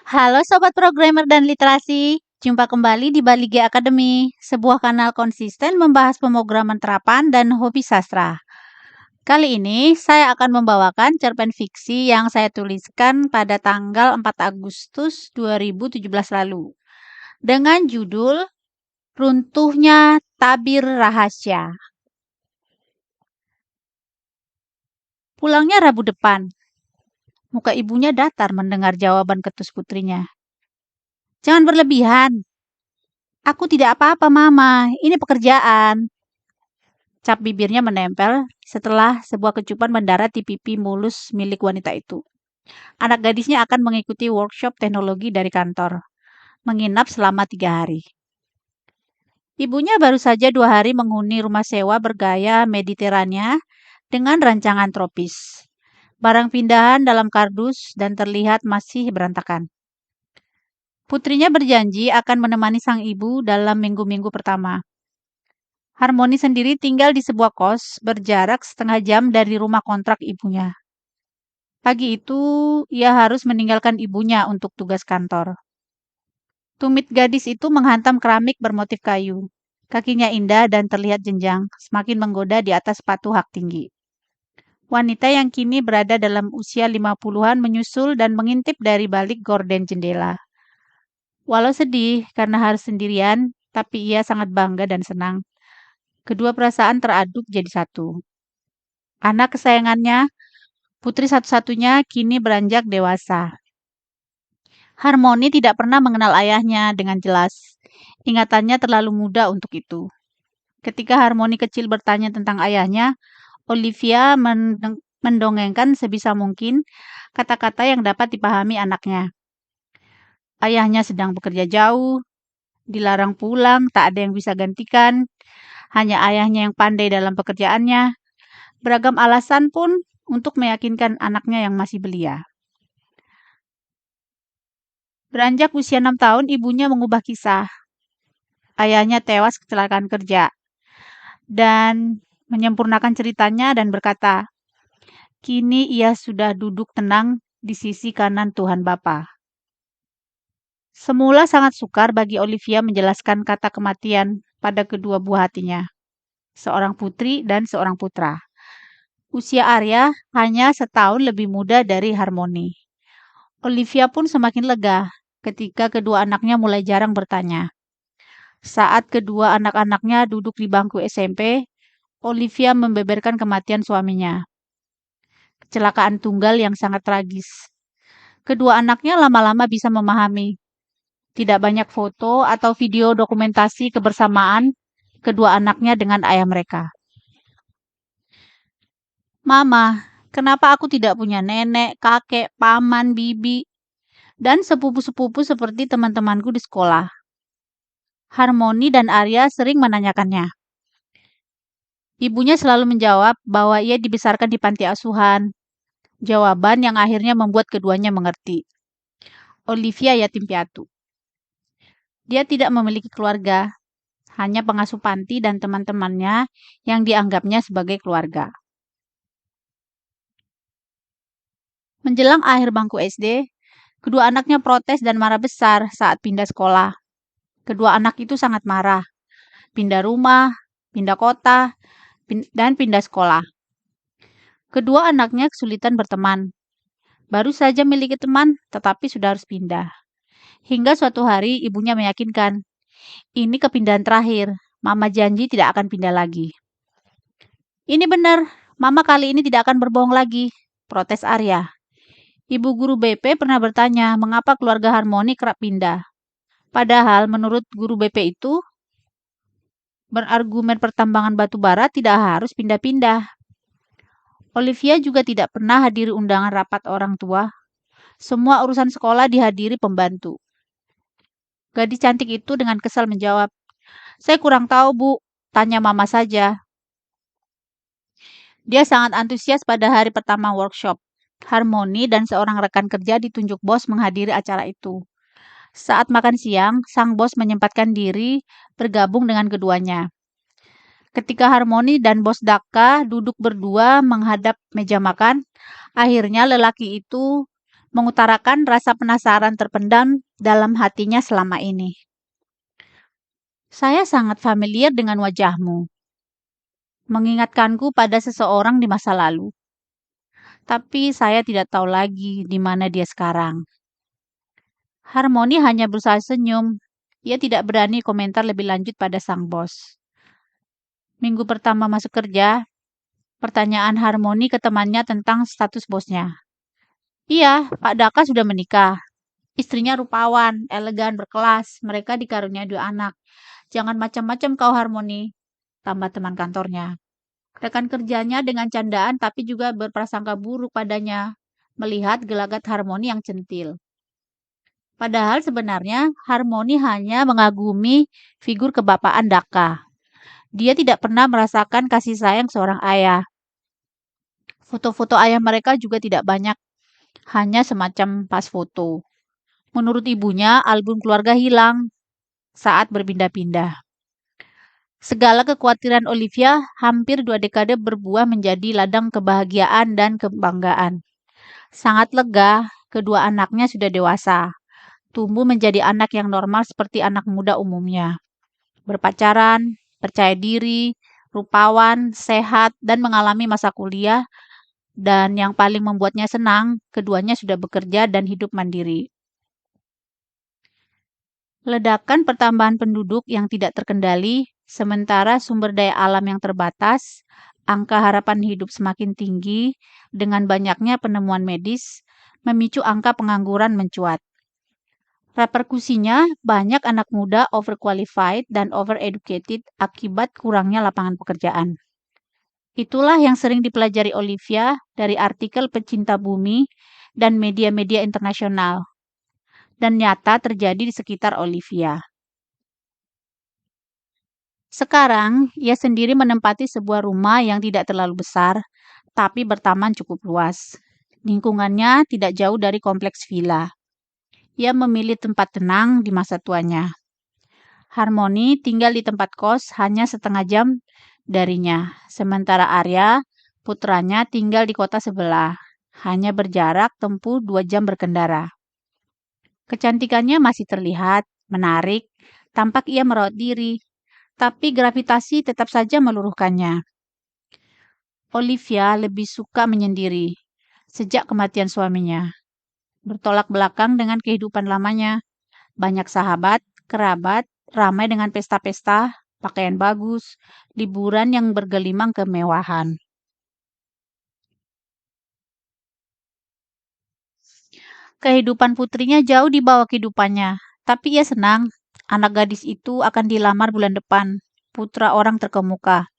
Halo Sobat Programmer dan Literasi, jumpa kembali di Bali G Academy, sebuah kanal konsisten membahas pemrograman terapan dan hobi sastra. Kali ini saya akan membawakan cerpen fiksi yang saya tuliskan pada tanggal 4 Agustus 2017 lalu, dengan judul Runtuhnya Tabir Rahasia. Pulangnya Rabu depan. Muka ibunya datar mendengar jawaban ketus putrinya. Jangan berlebihan. Aku tidak apa-apa, Mama. Ini pekerjaan. Cap bibirnya menempel setelah sebuah kecupan mendarat di pipi mulus milik wanita itu. Anak gadisnya akan mengikuti workshop teknologi dari kantor, menginap selama 3 hari. Ibunya baru saja 2 hari menghuni rumah sewa bergaya Mediterania dengan rancangan tropis. Barang pindahan dalam kardus dan terlihat masih berantakan. Putrinya berjanji akan menemani sang ibu dalam minggu-minggu pertama. Harmoni sendiri tinggal di sebuah kos berjarak setengah jam dari rumah kontrak ibunya. Pagi itu, ia harus meninggalkan ibunya untuk tugas kantor. Tumit gadis itu menghantam keramik bermotif kayu. Kakinya indah dan terlihat jenjang, semakin menggoda di atas sepatu hak tinggi. Wanita yang kini berada dalam usia 50-an menyusul dan mengintip dari balik gorden jendela. Walau sedih karena harus sendirian, tapi ia sangat bangga dan senang. Kedua perasaan teraduk jadi satu. Anak kesayangannya, putri satu-satunya, kini beranjak dewasa. Harmoni tidak pernah mengenal ayahnya dengan jelas. Ingatannya terlalu muda untuk itu. Ketika Harmoni kecil bertanya tentang ayahnya, Olivia mendongengkan sebisa mungkin kata-kata yang dapat dipahami anaknya. Ayahnya sedang bekerja jauh, dilarang pulang, tak ada yang bisa gantikan. Hanya ayahnya yang pandai dalam pekerjaannya. Beragam alasan pun untuk meyakinkan anaknya yang masih belia. Beranjak usia 6 tahun, ibunya mengubah kisah. Ayahnya tewas kecelakaan kerja dan menyempurnakan ceritanya dan berkata, kini ia sudah duduk tenang di sisi kanan Tuhan Bapa. Semula sangat sukar bagi Olivia menjelaskan kata kematian pada kedua buah hatinya, seorang putri dan seorang putra. Usia Arya hanya setahun lebih muda dari Harmoni. Olivia pun semakin lega ketika kedua anaknya mulai jarang bertanya. Saat kedua anak-anaknya duduk di bangku SMP, Olivia membeberkan kematian suaminya. Kecelakaan tunggal yang sangat tragis. Kedua anaknya lama-lama bisa memahami. Tidak banyak foto atau video dokumentasi kebersamaan kedua anaknya dengan ayah mereka. Mama, kenapa aku tidak punya nenek, kakek, paman, bibi, dan sepupu-sepupu seperti teman-temanku di sekolah? Harmoni dan Arya sering menanyakannya. Ibunya selalu menjawab bahwa ia dibesarkan di panti asuhan. Jawaban yang akhirnya membuat keduanya mengerti. Olivia yatim piatu. Dia tidak memiliki keluarga, hanya pengasuh panti dan teman-temannya yang dianggapnya sebagai keluarga. Menjelang akhir bangku SD, kedua anaknya protes dan marah besar saat pindah sekolah. Kedua anak itu sangat marah. Pindah rumah, pindah kota, dan pindah sekolah. Kedua anaknya kesulitan berteman. Baru saja miliki teman, tetapi sudah harus pindah. Hingga suatu hari ibunya meyakinkan, ini kepindahan terakhir. Mama janji tidak akan pindah lagi. Ini benar, Mama kali ini tidak akan berbohong lagi, protes Arya. Ibu guru BP pernah bertanya mengapa keluarga Harmoni kerap pindah. Padahal menurut guru BP itu, berargumen pertambangan batu bara tidak harus pindah-pindah. Olivia juga tidak pernah hadiri undangan rapat orang tua. Semua urusan sekolah dihadiri pembantu. Gadis cantik itu dengan kesal menjawab, saya kurang tahu, Bu. Tanya Mama saja. Dia sangat antusias pada hari pertama workshop. Harmoni dan seorang rekan kerja ditunjuk bos menghadiri acara itu. Saat makan siang, sang bos menyempatkan diri bergabung dengan keduanya. Ketika Harmoni dan bos Daka duduk berdua menghadap meja makan, akhirnya lelaki itu mengutarakan rasa penasaran terpendam dalam hatinya selama ini. Saya sangat familiar dengan wajahmu, mengingatkanku pada seseorang di masa lalu. Tapi saya tidak tahu lagi di mana dia sekarang. Harmoni hanya berusaha senyum. Ia tidak berani komentar lebih lanjut pada sang bos. Minggu pertama masuk kerja, pertanyaan Harmoni ke temannya tentang status bosnya. Iya, Pak Daka sudah menikah. Istrinya rupawan, elegan, berkelas. Mereka dikaruniai 2 anak. Jangan macam-macam kau Harmoni, tambah teman kantornya. Rekan kerjanya dengan candaan tapi juga berprasangka buruk padanya, melihat gelagat Harmoni yang centil. Padahal sebenarnya Harmoni hanya mengagumi figur kebapaan Daka. Dia tidak pernah merasakan kasih sayang seorang ayah. Foto-foto ayah mereka juga tidak banyak, hanya semacam pas foto. Menurut ibunya, album keluarga hilang saat berpindah-pindah. Segala kekhawatiran Olivia hampir 2 dekade berbuah menjadi ladang kebahagiaan dan kebanggaan. Sangat lega, kedua anaknya sudah dewasa, tumbuh menjadi anak yang normal seperti anak muda umumnya. Berpacaran, percaya diri, rupawan, sehat, dan mengalami masa kuliah. Dan yang paling membuatnya senang, keduanya sudah bekerja dan hidup mandiri. Ledakan pertambahan penduduk yang tidak terkendali, sementara sumber daya alam yang terbatas, angka harapan hidup semakin tinggi, dengan banyaknya penemuan medis, memicu angka pengangguran mencuat. Reperkusinya, banyak anak muda overqualified dan overeducated akibat kurangnya lapangan pekerjaan. Itulah yang sering dipelajari Olivia dari artikel pecinta bumi dan media-media internasional, dan nyata terjadi di sekitar Olivia. Sekarang, ia sendiri menempati sebuah rumah yang tidak terlalu besar, tapi bertaman cukup luas. Lingkungannya tidak jauh dari kompleks villa. Ia memilih tempat tenang di masa tuanya. Harmoni tinggal di tempat kos hanya setengah jam darinya, sementara Arya, putranya, tinggal di kota sebelah, hanya berjarak tempuh 2 jam berkendara. Kecantikannya masih terlihat, menarik, tampak ia merawat diri, tapi gravitasi tetap saja meluruhkannya. Olivia lebih suka menyendiri sejak kematian suaminya. Bertolak belakang dengan kehidupan lamanya. Banyak sahabat, kerabat, ramai dengan pesta-pesta, pakaian bagus, liburan yang bergelimang kemewahan. Kehidupan putrinya jauh di bawah kehidupannya, tapi ia senang. Anak gadis itu akan dilamar bulan depan, putra orang terkemuka.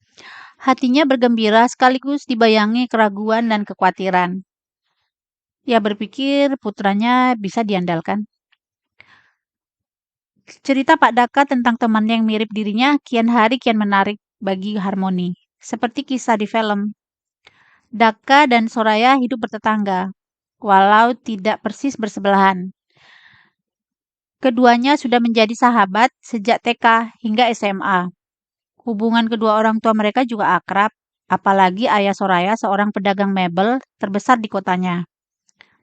Hatinya bergembira sekaligus dibayangi keraguan dan kekhawatiran. Ia berpikir putranya bisa diandalkan. Cerita Pak Daka tentang temannya yang mirip dirinya kian hari kian menarik bagi Harmoni, seperti kisah di film. Daka dan Soraya hidup bertetangga, walau tidak persis bersebelahan. Keduanya sudah menjadi sahabat sejak TK hingga SMA. Hubungan kedua orang tua mereka juga akrab, apalagi ayah Soraya seorang pedagang mebel terbesar di kotanya.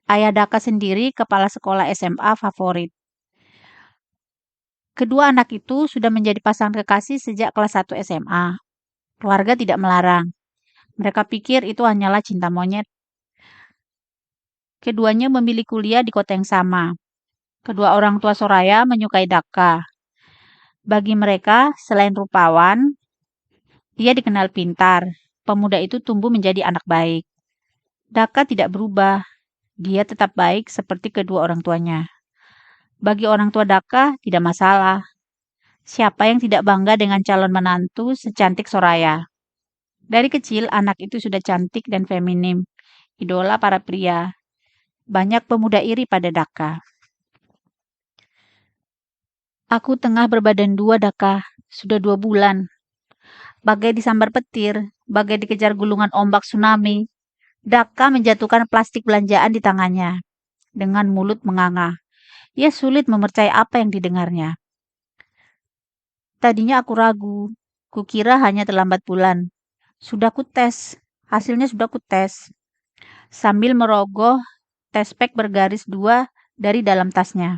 Ayah Daka sendiri kepala sekolah SMA favorit. Kedua anak itu sudah menjadi pasangan kekasih sejak kelas 1 SMA. Keluarga tidak melarang. Mereka pikir itu hanyalah cinta monyet. Keduanya memilih kuliah di kota yang sama. Kedua orang tua Soraya menyukai Daka. Bagi mereka, selain rupawan, ia dikenal pintar. Pemuda itu tumbuh menjadi anak baik. Daka tidak berubah. Dia tetap baik seperti kedua orang tuanya. Bagi orang tua Daka, tidak masalah. Siapa yang tidak bangga dengan calon menantu secantik Soraya? Dari kecil, anak itu sudah cantik dan feminim. Idola para pria. Banyak pemuda iri pada Daka. Aku tengah berbadan 2, Daka. Sudah 2 bulan. Bagai disambar petir, bagai dikejar gulungan ombak tsunami, Daka menjatuhkan plastik belanjaan di tangannya. Dengan mulut menganga. Ia sulit mempercayai apa yang didengarnya. Tadinya aku ragu. Kukira hanya terlambat bulan. Sudah ku tes. Hasilnya sudah ku tes. Sambil merogoh tespek bergaris 2 dari dalam tasnya.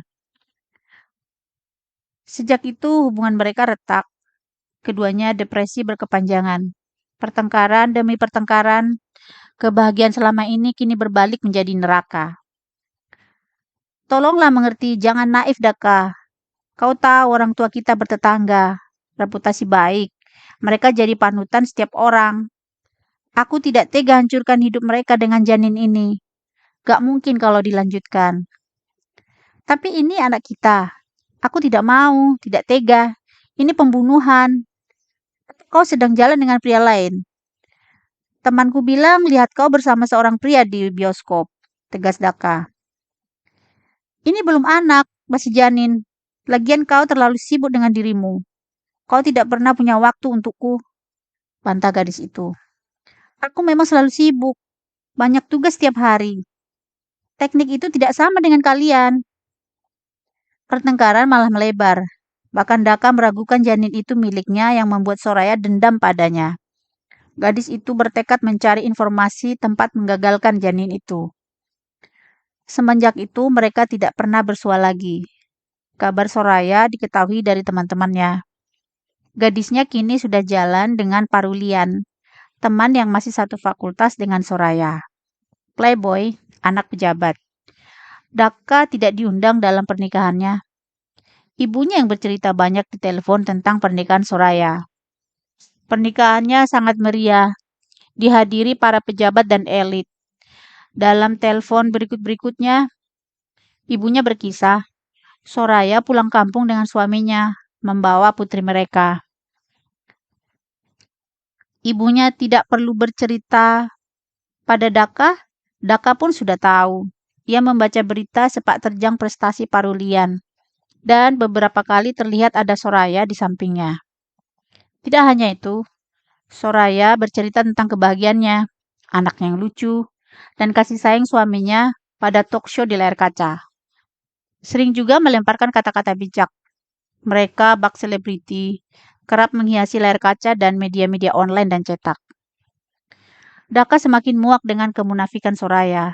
Sejak itu hubungan mereka retak. Keduanya depresi berkepanjangan. Pertengkaran demi pertengkaran, kebahagiaan selama ini kini berbalik menjadi neraka. Tolonglah mengerti, jangan naif Daka. Kau tahu orang tua kita bertetangga, reputasi baik. Mereka jadi panutan setiap orang. Aku tidak tega hancurkan hidup mereka dengan janin ini. Gak mungkin kalau dilanjutkan. Tapi ini anak kita. Aku tidak mau, tidak tega. Ini pembunuhan. Kau sedang jalan dengan pria lain. Temanku bilang lihat kau bersama seorang pria di bioskop. Tegas Daka. Ini belum anak, masih janin. Lagian kau terlalu sibuk dengan dirimu. Kau tidak pernah punya waktu untukku. Bantah gadis itu. Aku memang selalu sibuk. Banyak tugas setiap hari. Teknik itu tidak sama dengan kalian. Pertengkaran malah melebar. Bahkan Daka meragukan janin itu miliknya yang membuat Soraya dendam padanya. Gadis itu bertekad mencari informasi tempat menggagalkan janin itu. Semenjak itu mereka tidak pernah bersua lagi. Kabar Soraya diketahui dari teman-temannya. Gadisnya kini sudah jalan dengan Parulian, teman yang masih satu fakultas dengan Soraya. Playboy, anak pejabat. Daka tidak diundang dalam pernikahannya. Ibunya yang bercerita banyak di telepon tentang pernikahan Soraya. Pernikahannya sangat meriah, dihadiri para pejabat dan elit. Dalam telepon berikut-berikutnya, ibunya berkisah, Soraya pulang kampung dengan suaminya, membawa putri mereka. Ibunya tidak perlu bercerita pada Daka, Daka pun sudah tahu. Ia membaca berita sepak terjang prestasi Parulian, dan beberapa kali terlihat ada Soraya di sampingnya. Tidak hanya itu, Soraya bercerita tentang kebahagiaannya, anaknya yang lucu, dan kasih sayang suaminya pada talk show di layar kaca. Sering juga melemparkan kata-kata bijak. Mereka bak selebriti, kerap menghiasi layar kaca dan media-media online dan cetak. Daka semakin muak dengan kemunafikan Soraya.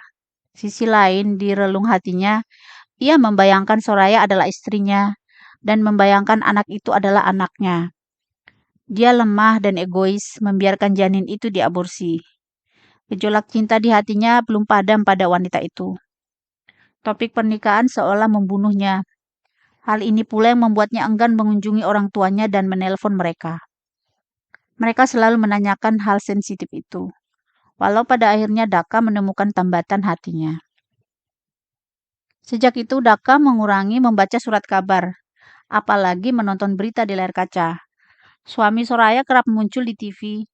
Sisi lain, di relung hatinya, ia membayangkan Soraya adalah istrinya dan membayangkan anak itu adalah anaknya. Dia lemah dan egois membiarkan janin itu diaborsi. Gejolak cinta di hatinya belum padam pada wanita itu. Topik pernikahan seolah membunuhnya. Hal ini pula yang membuatnya enggan mengunjungi orang tuanya dan menelpon mereka. Mereka selalu menanyakan hal sensitif itu. Walau pada akhirnya Daka menemukan tambatan hatinya. Sejak itu Daka mengurangi membaca surat kabar, apalagi menonton berita di layar kaca. Suami Soraya kerap muncul di TV.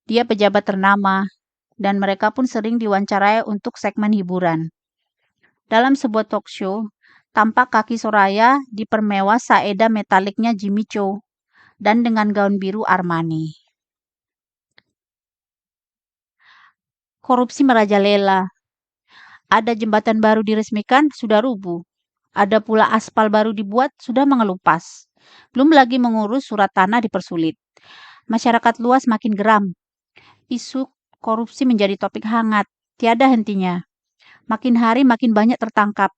Dia pejabat ternama, dan mereka pun sering diwawancarai untuk segmen hiburan. Dalam sebuah talk show, tampak kaki Soraya dipermewah saeda metaliknya Jimmy Choo dan dengan gaun biru Armani. Korupsi merajalela. Ada jembatan baru diresmikan, sudah rubuh. Ada pula aspal baru dibuat, sudah mengelupas. Belum lagi mengurus surat tanah dipersulit. Masyarakat luas makin geram. Isu korupsi menjadi topik hangat, tiada hentinya. Makin hari makin banyak tertangkap.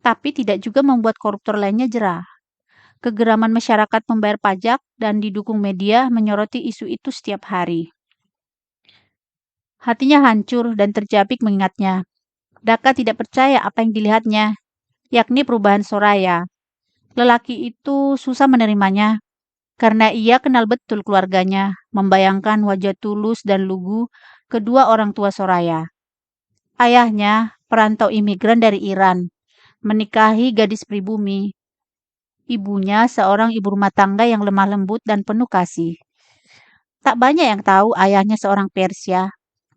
Tapi tidak juga membuat koruptor lainnya jera. Kegeraman masyarakat membayar pajak dan didukung media menyoroti isu itu setiap hari. Hatinya hancur dan terjepit mengingatnya. Daka tidak percaya apa yang dilihatnya, yakni perubahan Soraya. Lelaki itu susah menerimanya, karena ia kenal betul keluarganya, membayangkan wajah tulus dan lugu kedua orang tua Soraya. Ayahnya, perantau imigran dari Iran, menikahi gadis pribumi. Ibunya seorang ibu rumah tangga yang lemah lembut dan penuh kasih. Tak banyak yang tahu ayahnya seorang Persia.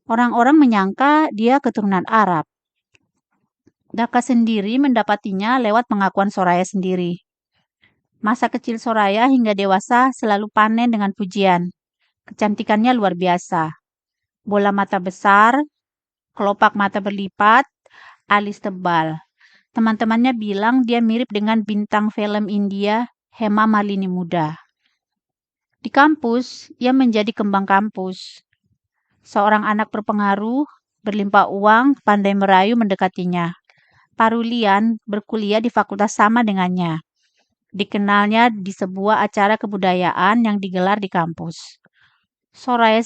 Orang-orang menyangka dia keturunan Arab. Daka sendiri mendapatinya lewat pengakuan Soraya sendiri. Masa kecil Soraya hingga dewasa selalu panen dengan pujian. Kecantikannya luar biasa. Bola mata besar, kelopak mata berlipat, alis tebal. Teman-temannya bilang dia mirip dengan bintang film India Hema Malini muda. Di kampus, ia menjadi kembang kampus. Seorang anak berpengaruh, berlimpah uang, pandai merayu mendekatinya. Parulian berkuliah di fakultas sama dengannya. Dikenalnya di sebuah acara kebudayaan yang digelar di kampus. Soraya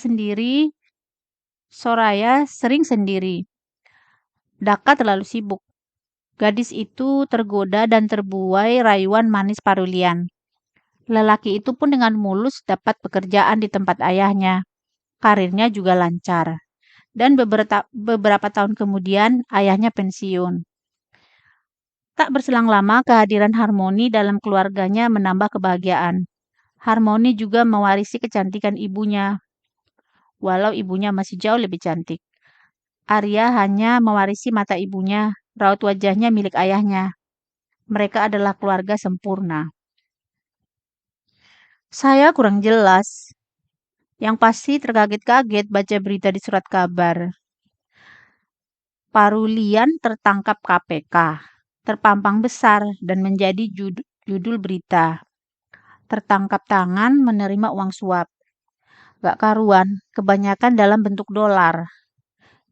sering sendiri. Daka terlalu sibuk. Gadis itu tergoda dan terbuai rayuan manis Parulian. Lelaki itu pun dengan mulus dapat pekerjaan di tempat ayahnya. Karirnya juga lancar. Dan beberapa tahun kemudian ayahnya pensiun. Tak berselang lama kehadiran Harmoni dalam keluarganya menambah kebahagiaan. Harmoni juga mewarisi kecantikan ibunya, walau ibunya masih jauh lebih cantik. Arya hanya mewarisi mata ibunya, raut wajahnya milik ayahnya. Mereka adalah keluarga sempurna. Saya kurang jelas. Yang pasti terkaget-kaget baca berita di surat kabar. Parulian tertangkap KPK, terpampang besar dan menjadi judul berita. Tertangkap tangan menerima uang suap. Gak karuan, kebanyakan dalam bentuk dolar.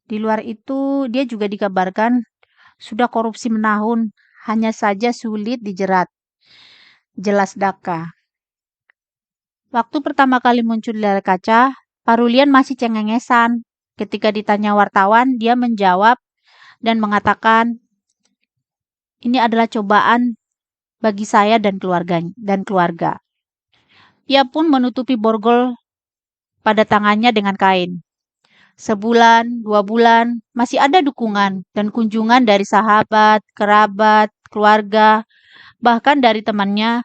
Di luar itu, dia juga dikabarkan sudah korupsi menahun, hanya saja sulit dijerat. Jelas Daka. Waktu pertama kali muncul di layar kaca, Parulian masih cengengesan. Ketika ditanya wartawan, dia menjawab dan mengatakan, ini adalah cobaan bagi saya dan keluarga. Ia pun menutupi borgol pada tangannya dengan kain. Sebulan, 2 bulan, masih ada dukungan dan kunjungan dari sahabat, kerabat, keluarga, bahkan dari temannya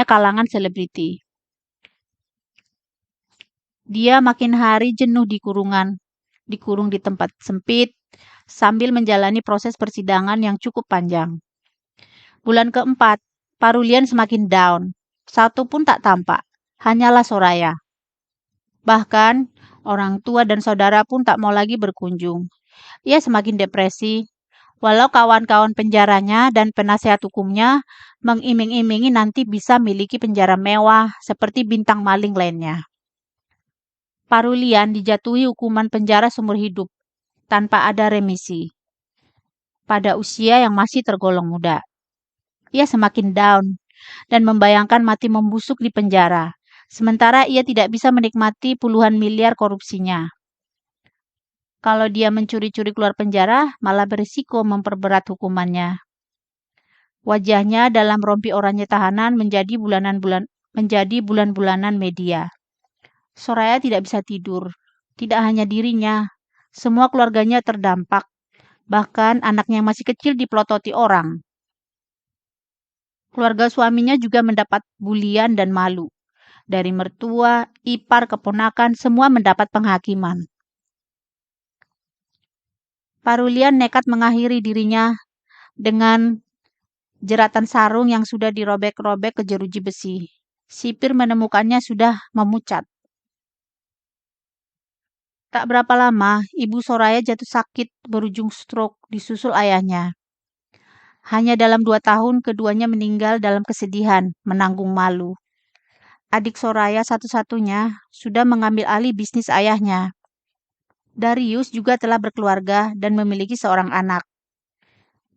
kalangan selebriti. Dia makin hari jenuh dikurung di tempat sempit, sambil menjalani proses persidangan yang cukup panjang. Bulan keempat, Parulian semakin down. Satu pun tak tampak, hanyalah Soraya. Bahkan, orang tua dan saudara pun tak mau lagi berkunjung. Ia semakin depresi, walau kawan-kawan penjaranya dan penasihat hukumnya mengiming-imingi nanti bisa miliki penjara mewah seperti bintang maling lainnya. Parulian dijatuhi hukuman penjara seumur hidup, tanpa ada remisi. Pada usia yang masih tergolong muda. Ia semakin down dan membayangkan mati membusuk di penjara. Sementara ia tidak bisa menikmati puluhan miliar korupsinya. Kalau dia mencuri-curi keluar penjara, malah berisiko memperberat hukumannya. Wajahnya dalam rompi oranye tahanan menjadi bulan-bulanan media. Soraya tidak bisa tidur. Tidak hanya dirinya, semua keluarganya terdampak. Bahkan anaknya yang masih kecil dipelototi orang. Keluarga suaminya juga mendapat bulian dan malu. Dari mertua, ipar, keponakan, semua mendapat penghakiman. Parulian nekat mengakhiri dirinya dengan jeratan sarung yang sudah dirobek-robek ke jeruji besi. Sipir menemukannya sudah memucat. Tak berapa lama, ibu Soraya jatuh sakit berujung stroke disusul ayahnya. Hanya dalam 2 tahun keduanya meninggal dalam kesedihan, menanggung malu. Adik Soraya satu-satunya sudah mengambil alih bisnis ayahnya. Darius juga telah berkeluarga dan memiliki seorang anak.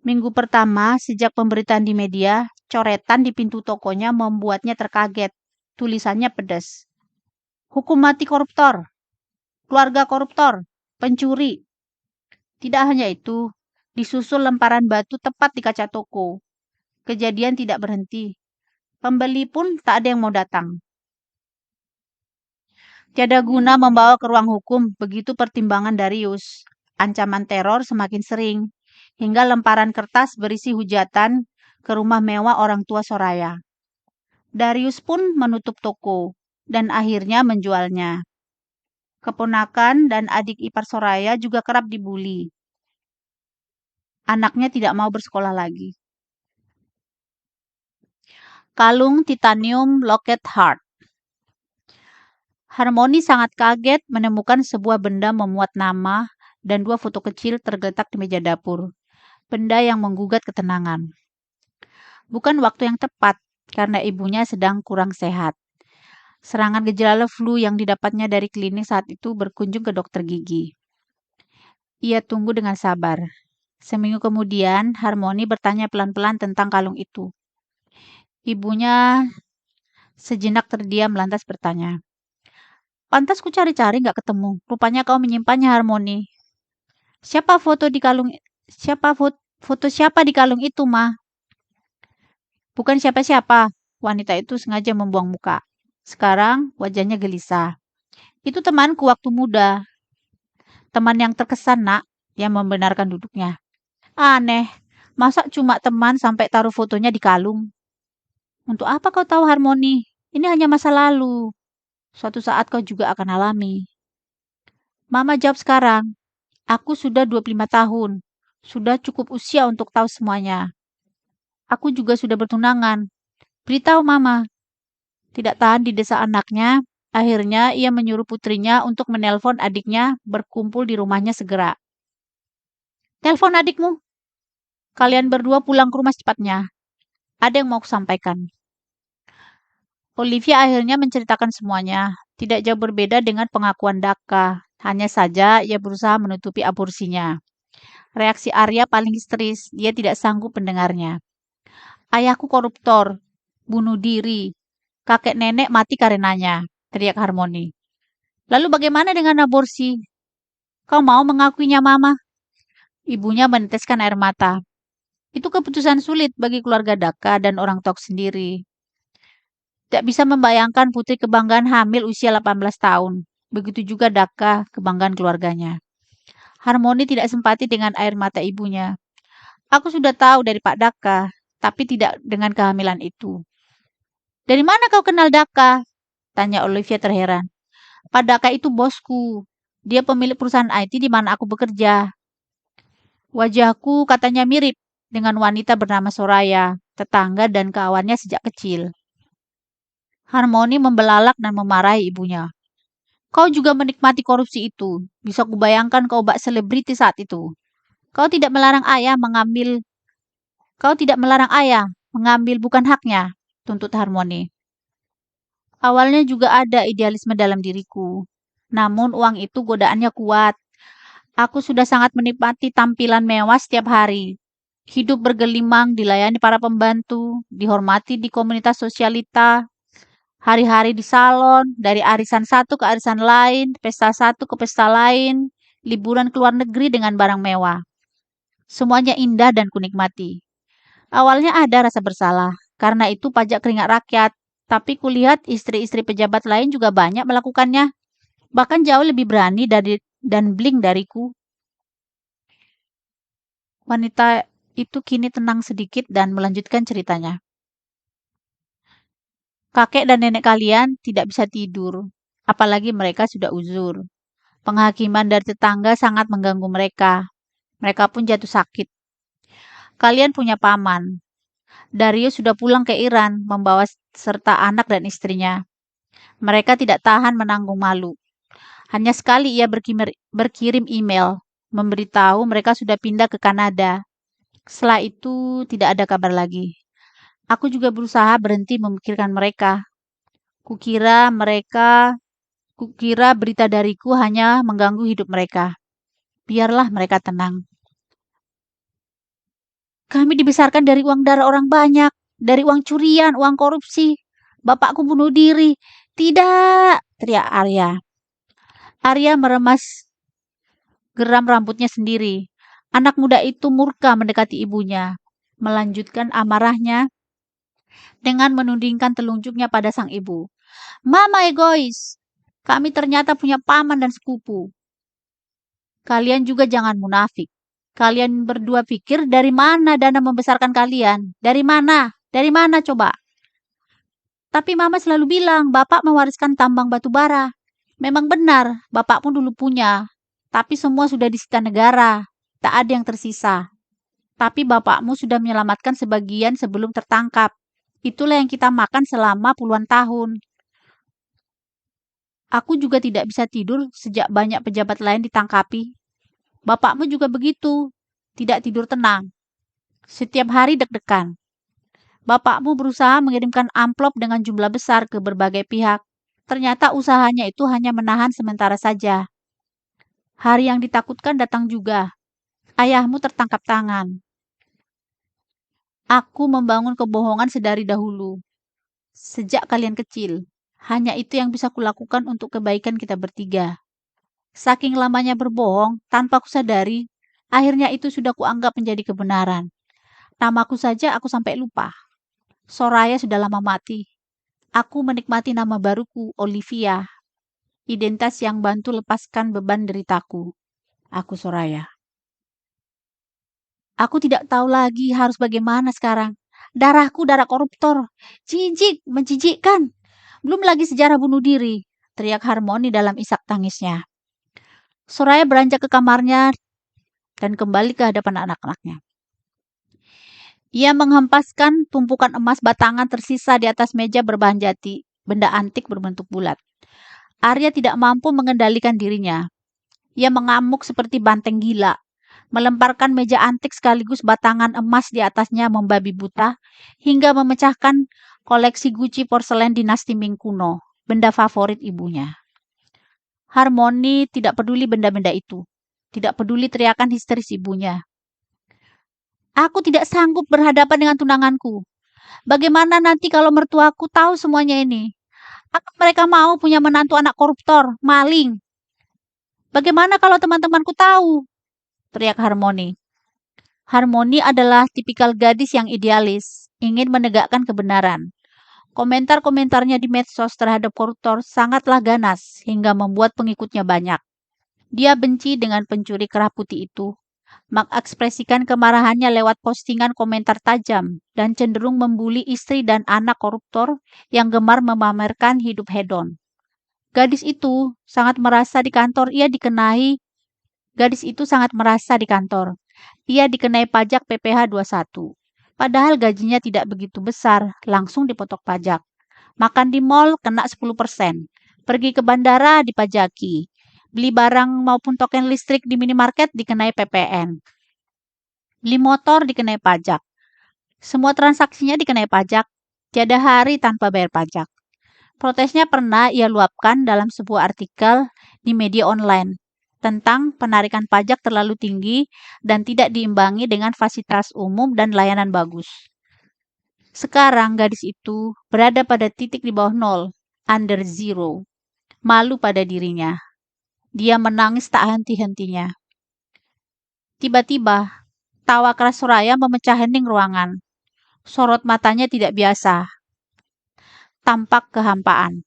Minggu pertama sejak pemberitaan di media, coretan di pintu tokonya membuatnya terkaget. Tulisannya pedas. Hukum mati koruptor, keluarga koruptor, pencuri. Tidak hanya itu, disusul lemparan batu tepat di kaca toko. Kejadian tidak berhenti. Pembeli pun tak ada yang mau datang. Tiada guna membawa ke ruang hukum, begitu pertimbangan Darius. Ancaman teror semakin sering, hingga lemparan kertas berisi hujatan ke rumah mewah orang tua Soraya. Darius pun menutup toko, dan akhirnya menjualnya. Keponakan dan adik ipar Soraya juga kerap dibuli. Anaknya tidak mau bersekolah lagi. Kalung titanium locket heart. Harmoni sangat kaget menemukan sebuah benda memuat nama dan 2 foto kecil tergeletak di meja dapur. Benda yang menggugat ketenangan. Bukan waktu yang tepat karena ibunya sedang kurang sehat. Serangan gejala flu yang didapatnya dari klinik saat itu berkunjung ke dokter gigi. Ia tunggu dengan sabar. Seminggu kemudian, Harmoni bertanya pelan-pelan tentang kalung itu. Ibunya sejenak terdiam lantas bertanya, "Pantas ku cari-cari nggak ketemu. Rupanya kau menyimpannya, Harmoni. Siapa foto di kalung siapa foto siapa di kalung itu, Ma?" "Bukan siapa-siapa." Wanita itu sengaja membuang muka. Sekarang wajahnya gelisah. "Itu temanku waktu muda. Teman yang terkesan, Nak," yang membenarkan duduknya. "Aneh, masa cuma teman sampai taruh fotonya di kalung?" "Untuk apa kau tahu, Harmoni? Ini hanya masa lalu. Suatu saat kau juga akan alami." Mama jawab sekarang. "Aku sudah 25 tahun. Sudah cukup usia untuk tahu semuanya. Aku juga sudah bertunangan. Beritahu Mama." Tidak tahan didesa anaknya, akhirnya ia menyuruh putrinya untuk menelpon adiknya berkumpul di rumahnya segera. "Telepon adikmu. Kalian berdua pulang ke rumah secepatnya. Ada yang mau kusampaikan." Olivia akhirnya menceritakan semuanya. Tidak jauh berbeda dengan pengakuan Daka. Hanya saja ia berusaha menutupi aborsinya. Reaksi Arya paling histeris. Dia tidak sanggup mendengarnya. "Ayahku koruptor. Bunuh diri. Kakek nenek mati karenanya," teriak Harmoni. "Lalu bagaimana dengan aborsi? Kau mau mengakuinya, Mama?" Ibunya meneteskan air mata. "Itu keputusan sulit bagi keluarga Daka dan orang tua sendiri. Tidak bisa membayangkan putri kebanggaan hamil usia 18 tahun. Begitu juga Daka, kebanggaan keluarganya." Harmoni tidak simpati dengan air mata ibunya. "Aku sudah tahu dari Pak Daka, tapi tidak dengan kehamilan itu." "Dari mana kau kenal Daka?" tanya Olivia terheran. "Pak Daka itu bosku. Dia pemilik perusahaan IT di mana aku bekerja. Wajahku katanya mirip dengan wanita bernama Soraya, tetangga dan kawannya sejak kecil." Harmoni membelalak dan memarahi ibunya. "Kau juga menikmati korupsi itu. Bisa kubayangkan kau bak selebriti saat itu. Kau tidak melarang ayah mengambil Kau tidak melarang ayah mengambil bukan haknya," tuntut Harmoni. "Awalnya juga ada idealisme dalam diriku. Namun uang itu godaannya kuat. Aku sudah sangat menikmati tampilan mewah setiap hari. Hidup bergelimang, dilayani para pembantu, dihormati di komunitas sosialita, hari-hari di salon, dari arisan satu ke arisan lain, pesta satu ke pesta lain, liburan ke luar negeri dengan barang mewah. Semuanya indah dan kunikmati. Awalnya ada rasa bersalah, karena itu pajak keringat rakyat. Tapi kulihat istri-istri pejabat lain juga banyak melakukannya, bahkan jauh lebih berani dan bling dariku." Wanita itu kini tenang sedikit dan melanjutkan ceritanya. "Kakek dan nenek kalian tidak bisa tidur, apalagi mereka sudah uzur. Penghakiman dari tetangga sangat mengganggu mereka. Mereka pun jatuh sakit. Kalian punya paman. Darius sudah pulang ke Iran membawa serta anak dan istrinya. Mereka tidak tahan menanggung malu. Hanya sekali ia berkirim email, memberitahu mereka sudah pindah ke Kanada. Setelah itu tidak ada kabar lagi. Aku juga berusaha berhenti memikirkan mereka. Kukira mereka, kukira berita dariku hanya mengganggu hidup mereka. Biarlah mereka tenang. Kami dibesarkan dari uang darah orang banyak, dari uang curian, uang korupsi. Bapakku bunuh diri." "Tidak!" teriak Arya. Arya meremas geram rambutnya sendiri. Anak muda itu murka mendekati ibunya, melanjutkan amarahnya dengan menundingkan telunjuknya pada sang ibu. "Mama egois. Kami ternyata punya paman dan sepupu. Kalian juga jangan munafik. Kalian berdua pikir dari mana dana membesarkan kalian? Dari mana? Dari mana coba? Tapi Mama selalu bilang Bapak mewariskan tambang batu bara. Memang benar, Bapakmu dulu punya. Tapi semua sudah disita negara. Tak ada yang tersisa. Tapi Bapakmu sudah menyelamatkan sebagian sebelum tertangkap. Itulah yang kita makan selama puluhan tahun. Aku juga tidak bisa tidur sejak banyak pejabat lain ditangkapi. Bapakmu juga begitu. Tidak tidur tenang. Setiap hari deg-degan. Bapakmu berusaha mengirimkan amplop dengan jumlah besar ke berbagai pihak. Ternyata usahanya itu hanya menahan sementara saja. Hari yang ditakutkan datang juga. Ayahmu tertangkap tangan. Aku membangun kebohongan sedari dahulu. Sejak kalian kecil. Hanya itu yang bisa kulakukan untuk kebaikan kita bertiga. Saking lamanya berbohong, tanpa kusadari, akhirnya itu sudah kuanggap menjadi kebenaran. Namaku saja aku sampai lupa. Soraya sudah lama mati. Aku menikmati nama baruku, Olivia. Identitas yang bantu lepaskan beban deritaku. Aku Soraya. Aku tidak tahu lagi harus bagaimana sekarang. Darahku darah koruptor. Jijik, menjijikkan. Belum lagi sejarah bunuh diri, teriak Harmoni dalam isak tangisnya. Soraya beranjak ke kamarnya dan kembali ke hadapan anak-anaknya. Ia menghempaskan tumpukan emas batangan tersisa di atas meja berbahan jati, benda antik berbentuk bulat. Arya tidak mampu mengendalikan dirinya. Ia mengamuk seperti banteng gila, melemparkan meja antik sekaligus batangan emas di atasnya membabi buta, hingga memecahkan koleksi guci porselen dinasti Ming kuno, benda favorit ibunya. Harmoni tidak peduli benda-benda itu, tidak peduli teriakan histeris ibunya. Aku tidak sanggup berhadapan dengan tunanganku. Bagaimana nanti kalau mertuaku tahu semuanya ini? Apa mereka mau punya menantu anak koruptor, maling? Bagaimana kalau teman-temanku tahu? Teriak Harmoni. Harmoni adalah tipikal gadis yang idealis, ingin menegakkan kebenaran. Komentar-komentarnya di medsos terhadap koruptor sangatlah ganas hingga membuat pengikutnya banyak. Dia benci dengan pencuri kerah putih itu, mengekspresikan kemarahannya lewat postingan komentar tajam dan cenderung membuli istri dan anak koruptor yang gemar memamerkan hidup hedon. Gadis itu sangat merasa di kantor ia dikenai pajak PPh 21. Padahal gajinya tidak begitu besar, langsung dipotok pajak. Makan di mall kena 10%. Pergi ke bandara dipajaki. Beli barang maupun token listrik di minimarket dikenai PPN. Beli motor dikenai pajak. Semua transaksinya dikenai pajak. Tiada hari tanpa bayar pajak. Protesnya pernah ia luapkan dalam sebuah artikel di media online tentang penarikan pajak terlalu tinggi dan tidak diimbangi dengan fasilitas umum dan layanan bagus. Sekarang gadis itu berada pada titik di bawah nol, under zero. Malu pada dirinya. Dia menangis tak henti-hentinya. Tiba-tiba, tawa keras Soraya memecah hening ruangan. Sorot matanya tidak biasa. Tampak kehampaan.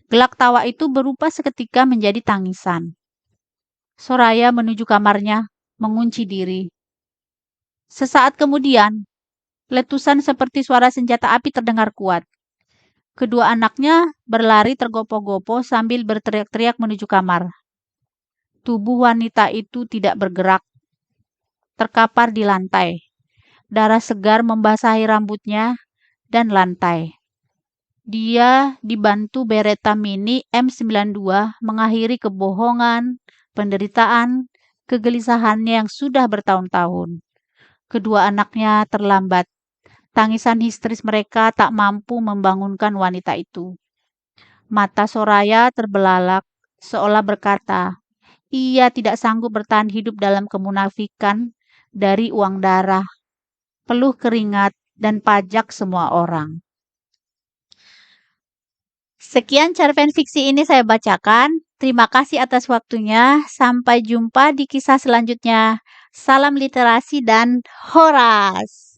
Gelak tawa itu berubah seketika menjadi tangisan. Soraya menuju kamarnya, mengunci diri. Sesaat kemudian, letusan seperti suara senjata api terdengar kuat. Kedua anaknya berlari tergopoh-gopoh sambil berteriak-teriak menuju kamar. Tubuh wanita itu tidak bergerak, terkapar di lantai. Darah segar membasahi rambutnya dan lantai. Dia dibantu Beretta Mini M92 mengakhiri kebohongan, penderitaan, kegelisahannya yang sudah bertahun-tahun. Kedua anaknya terlambat. Tangisan histeris mereka tak mampu membangunkan wanita itu. Mata Soraya terbelalak, seolah berkata, ia tidak sanggup bertahan hidup dalam kemunafikan dari uang darah, peluh keringat, dan pajak semua orang. Sekian cerpen fiksi ini saya bacakan. Terima kasih atas waktunya. Sampai jumpa di kisah selanjutnya. Salam literasi dan horas.